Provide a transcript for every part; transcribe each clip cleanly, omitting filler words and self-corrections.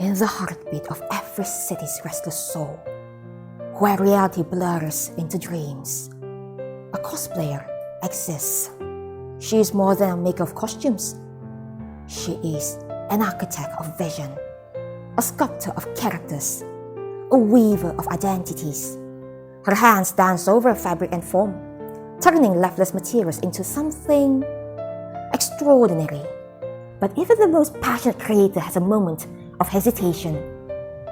in the heartbeat of every city's restless soul, where reality blurs into dreams, a cosplayer exists. She is more than a maker of costumes. She is an architect of vision, a sculptor of characters, a weaver of identities. Her hands dance over fabric and form, turning lifeless materials into something extraordinary. But even the most passionate creator has a moment of hesitation,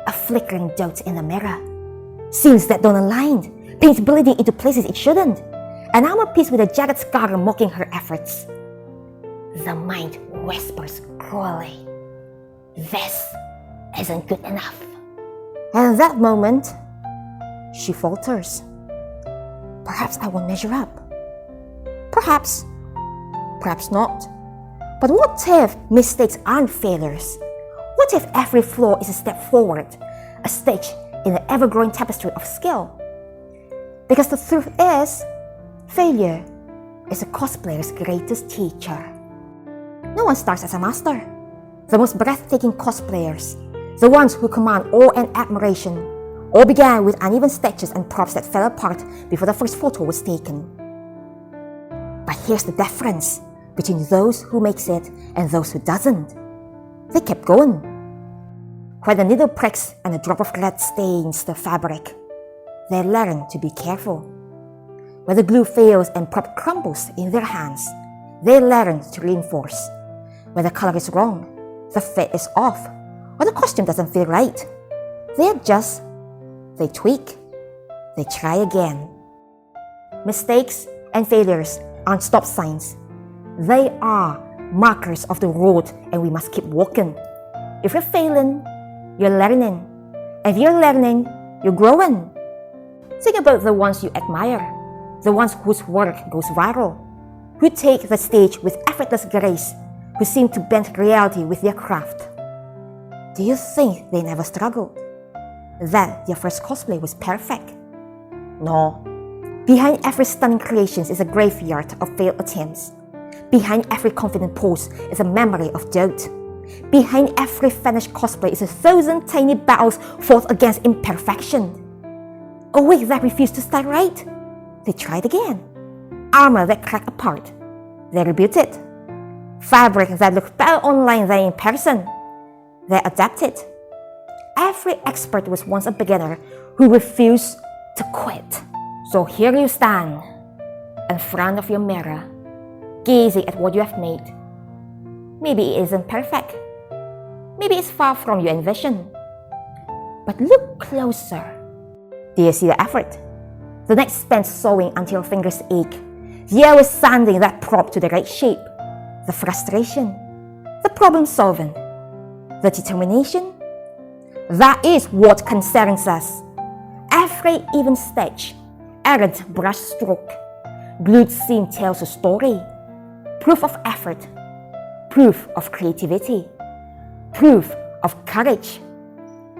a flickering doubt in the mirror. Scenes that don't align, paint bleeding into places it shouldn't, an armor piece with a jagged scar mocking her efforts. The mind whispers cruelly, "This isn't good enough." And in that moment, she falters. Perhaps I won't measure up. Perhaps not. But what if mistakes aren't failures? What if every flaw is a step forward, a stitch in the ever-growing tapestry of skill? Because the truth is, failure is a cosplayer's greatest teacher. No one starts as a master. The most breathtaking cosplayers, the ones who command awe and admiration, all began with uneven stitches and props that fell apart before the first photo was taken. But here's the difference between those who makes it and those who doesn't. They kept going. When the needle pricks and a drop of red stains the fabric, they learn to be careful. When the glue fails and prop crumbles in their hands, they learn to reinforce. When the color is wrong, the fit is off, or the costume doesn't feel right, they adjust, they tweak, they try again. Mistakes and failures aren't stop signs. They are markers of the road, and we must keep walking. If you're failing, you're learning. If you're learning, you're growing. Think about the ones you admire, the ones whose work goes viral, who take the stage with effortless grace, who seem to bend reality with their craft. Do you think they never struggled? That their first cosplay was perfect? No. Behind every stunning creation is a graveyard of failed attempts. Behind every confident pose is a memory of doubt. Behind every finished cosplay is 1,000 tiny battles fought against imperfection. A wig that refused to start right? They tried again. Armor that cracked apart? They rebuilt it. Fabric that looked better online than in person? They adapted. Every expert was once a beginner who refused to quit. So here you stand, in front of your mirror, gazing at what you have made. Maybe it isn't perfect. Maybe it's far from your envision. But look closer. Do you see the effort? The night spent sewing until fingers ache. The hours sanding that prop to the right shape. The frustration. The problem solving. The determination. That is what concerns us. Every even stitch, errant brush stroke, glued seam tells a story. Proof of effort, proof of creativity, proof of courage.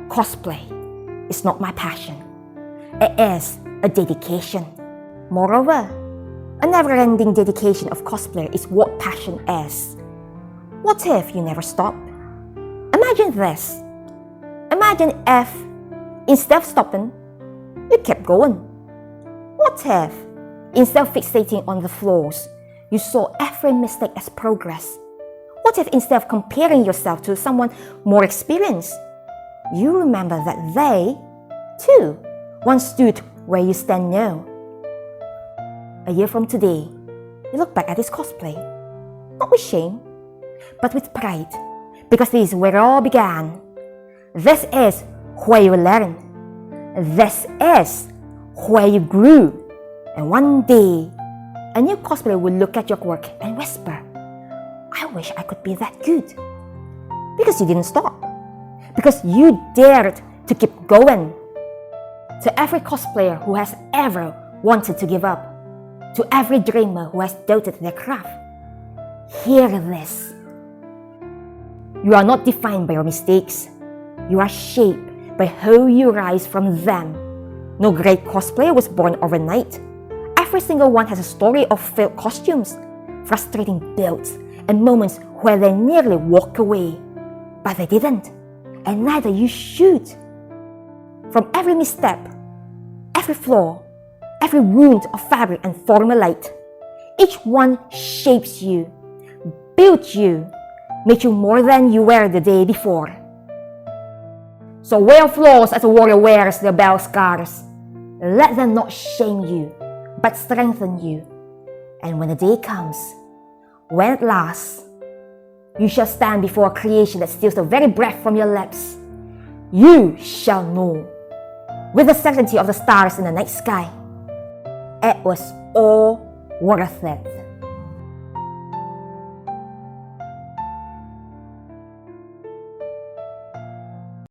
Cosplay is not my passion. It is a dedication. Moreover, a never-ending dedication of cosplayer is what passion is. What if you never stop? Imagine this. Imagine if, instead of stopping, you kept going. What if, instead of fixating on the flaws, you saw every mistake as progress? What if instead of comparing yourself to someone more experienced, you remember that they, too, once stood where you stand now? A year from today, you look back at this cosplay, not with shame, but with pride, because this is where it all began. This is where you learn. This is where you grew. And one day, a new cosplayer will look at your work and whisper, "I wish I could be that good." Because you didn't stop. Because you dared to keep going. To every cosplayer who has ever wanted to give up, to every dreamer who has doubted their craft, hear this. You are not defined by your mistakes. You are shaped by how you rise from them. No great cosplayer was born overnight. Every single one has a story of failed costumes, frustrating builds, and moments where they nearly walked away. But they didn't. and neither you should. From every misstep, every flaw, every wound of fabric and formulate, each one shapes you, built you, made you more than you were the day before. So wear flaws as a warrior wears their battle scars. Let them not shame you, but strengthen you. And when the day comes, when at last you shall stand before a creation that steals the very breath from your lips, you shall know, with the certainty of the stars in the night sky, it was all worth it.